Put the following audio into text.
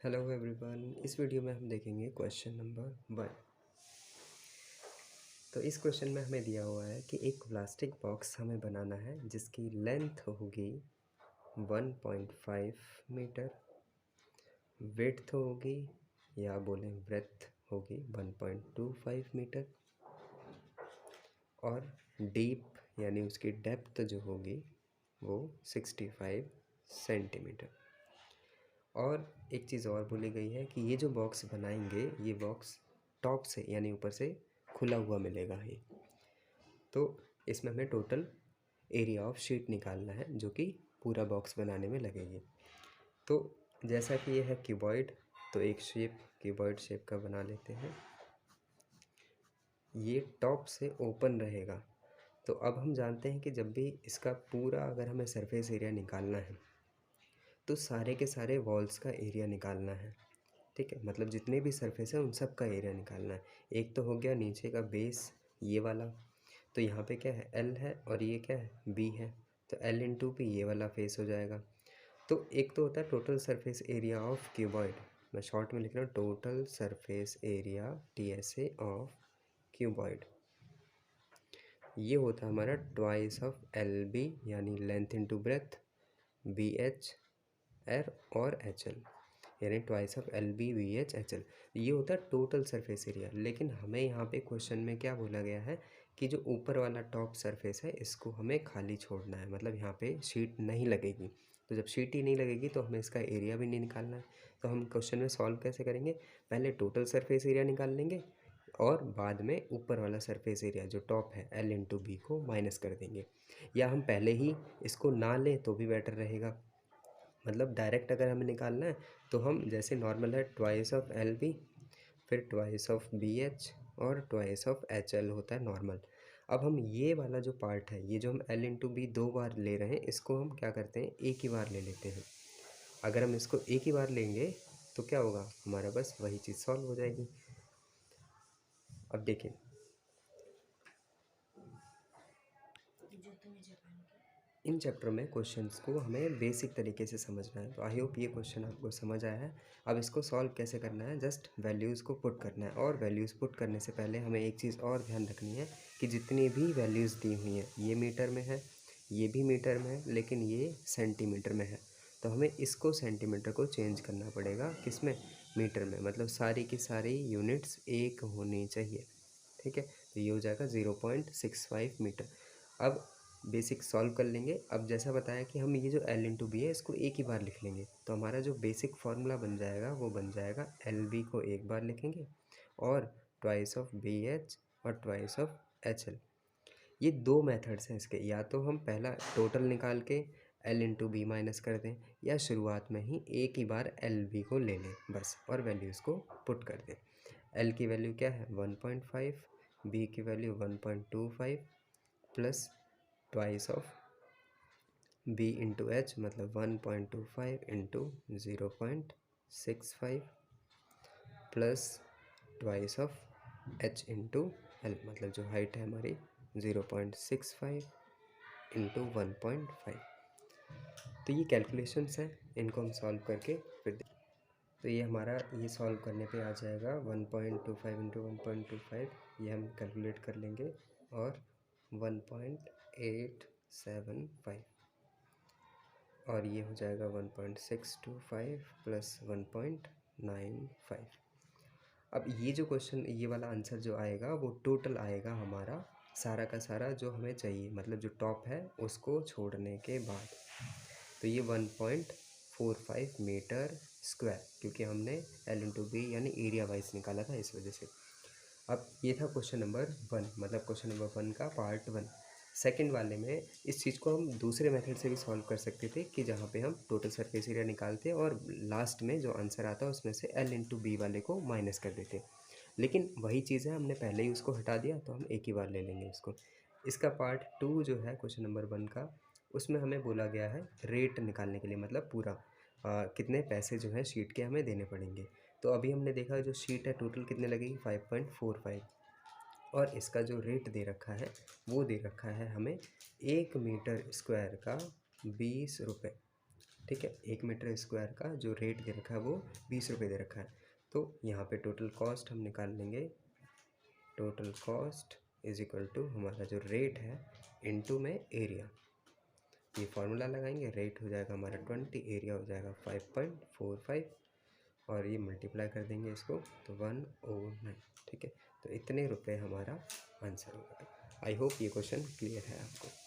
Hello everyone. इस video में हम देखेंगे क्वेश्चन नंबर 1। तो इस क्वेश्चन में हमें दिया हुआ है कि एक प्लास्टिक बॉक्स हमें बनाना है जिसकी लेंथ होगी 1.5 मीटर, विड्थ होगी या बोलें ब्रेथ होगी 1.25 मीटर और डीप यानी उसकी डेप्थ जो होगी वो 65 सेंटीमीटर। और एक चीज़ और बोली गई है कि ये जो बॉक्स बनाएंगे ये बॉक्स टॉप से यानी ऊपर से खुला हुआ मिलेगा ये। तो इसमें हमें टोटल एरिया ऑफ शीट निकालना है जो कि पूरा बॉक्स बनाने में लगेगी। तो जैसा कि ये है क्यूबॉइड, तो एक शेप क्यूबॉइड शेप का बना लेते हैं। ये टॉप से ओपन रहेगा। तो अब हम जानते हैं कि जब भी इसका पूरा अगर हमें सरफेस एरिया निकालना है तो सारे के सारे वॉल्स का एरिया निकालना है। ठीक है, मतलब जितने भी सरफेस है उन सब का एरिया निकालना है। एक तो हो गया नीचे का बेस ये वाला, तो यहाँ पे क्या है L है और ये क्या है B है, तो L इंटू पी ये वाला फेस हो जाएगा। तो एक तो होता है total surface area of cuboid, मैं शॉर्ट में लिख रहा हूँ total surface area TSA of cuboid. ये होता है हमारा ट्वाइस ऑफ LB यानी length into breadth, BH R और HL यानी twice of LB BH HL। ये होता है टोटल सरफेस एरिया। लेकिन हमें यहाँ पे क्वेश्चन में क्या बोला गया है कि जो ऊपर वाला टॉप सरफेस है इसको हमें खाली छोड़ना है, मतलब यहाँ पे शीट नहीं लगेगी। तो जब शीट ही नहीं लगेगी तो हमें इसका एरिया भी नहीं निकालना है। तो हम क्वेश्चन में सॉल्व कैसे करेंगे, पहले टोटल सरफेस एरिया निकाल लेंगे और बाद में ऊपर वाला सरफेस एरिया जो टॉप है L इंटू बी को माइनस कर देंगे। या हम पहले ही इसको ना लें तो भी बेटर रहेगा, मतलब डायरेक्ट अगर हमें निकालना है तो हम जैसे नॉर्मल है ट्वाइस ऑफ LB, फिर ट्वाइस ऑफ BH और ट्वाइस ऑफ HL होता है नॉर्मल। अब हम ये वाला जो पार्ट है, ये जो हम L इंटू बी 2 बार ले रहे हैं, इसको हम क्या करते हैं एक ही बार ले लेते हैं। अगर हम इसको एक ही बार लेंगे तो क्या होगा, हमारा बस वही चीज़ सॉल्व हो जाएगी। अब देखिए इन चैप्टर में क्वेश्चंस को हमें बेसिक तरीके से समझना है। तो आई होप ये क्वेश्चन आपको समझ आया है। अब इसको सॉल्व कैसे करना है, जस्ट वैल्यूज़ को पुट करना है। और वैल्यूज़ पुट करने से पहले हमें एक चीज़ और ध्यान रखनी है कि जितनी भी वैल्यूज़ दी हुई हैं ये मीटर में है, ये भी मीटर में है, लेकिन ये सेंटीमीटर में है। तो हमें इसको सेंटीमीटर को चेंज करना पड़ेगा, किस में, मीटर में। मतलब सारी की सारी यूनिट्स एक होनी चाहिए। ठीक है, तो ये हो जाएगा 0.65 मीटर। अब बेसिक सॉल्व कर लेंगे। अब जैसा बताया कि हम ये जो L इंटू बी है इसको एक ही बार लिख लेंगे, तो हमारा जो बेसिक फार्मूला बन जाएगा वो बन जाएगा LB को एक बार लिखेंगे और ट्वाइस ऑफ BH और ट्वाइस ऑफ HL। ये दो मेथड्स हैं इसके, या तो हम पहला टोटल निकाल के L इंटू बी माइनस कर दें, या शुरुआत में ही एक ही बार LB को ले लें बस और वैल्यूज़ को पुट कर दें। L की वैल्यू क्या है 1.5, B की value 1.25 plus twice of B into H मतलब 1.25 into 0.65 plus twice of H into L मतलब जो हाइट है हमारी 0.65 इंटू 1.5। तो ये कैलकुलेशंस हैं, इनको हम सॉल्व करके फिर तो ये हमारा ये सॉल्व करने पे आ जाएगा 1.25 इंटू 1.25, ये हम कैलकुलेट कर लेंगे और 1.875 और ये हो जाएगा 1.625 प्लस 1.95। अब ये जो क्वेश्चन ये वाला आंसर जो आएगा वो टोटल आएगा हमारा सारा का सारा जो हमें चाहिए, मतलब जो टॉप है उसको छोड़ने के बाद। तो ये 1.45 मीटर स्क्वायर, क्योंकि हमने L इंटू बी यानी एरिया वाइज निकाला था इस वजह से। अब ये था क्वेश्चन नंबर 1, मतलब क्वेश्चन नंबर 1 का पार्ट 1। सेकंड वाले में इस चीज़ को हम दूसरे मेथड से भी सॉल्व कर सकते थे कि जहाँ पे हम टोटल सरफेस एरिया निकालते और लास्ट में जो आंसर आता उसमें से L इंटू बी वाले को माइनस कर देते। लेकिन वही चीज़ है, हमने पहले ही उसको हटा दिया तो हम एक ही बार ले लेंगे उसको। इसका पार्ट 2 जो है क्वेश्चन नंबर 1 का, उसमें हमें बोला गया है रेट निकालने के लिए, मतलब पूरा कितने पैसे जो है शीट के हमें देने पड़ेंगे। तो अभी हमने देखा जो शीट है टोटल कितने लगेगी 5.45 और इसका जो रेट दे रखा है वो दे रखा है हमें 1 मीटर स्क्वायर का 20 रुपये। ठीक है। 1 मीटर स्क्वायर का जो रेट दे रखा है वो 20 रुपये दे रखा है। तो यहाँ पे टोटल कॉस्ट हम निकाल लेंगे। Total cost is equal to हमारा जो रेट है इनटू में एरिया। ये फार्मूला लगाएंगे, रेट हो जाएगा हमारा 20, एरिया हो जाएगा 5.45 और ये मल्टीप्लाई कर देंगे इसको तो 1/9। ठीक है, तो इतने रुपए हमारा आंसर होगा। आई होप ये क्वेश्चन क्लियर है आपको।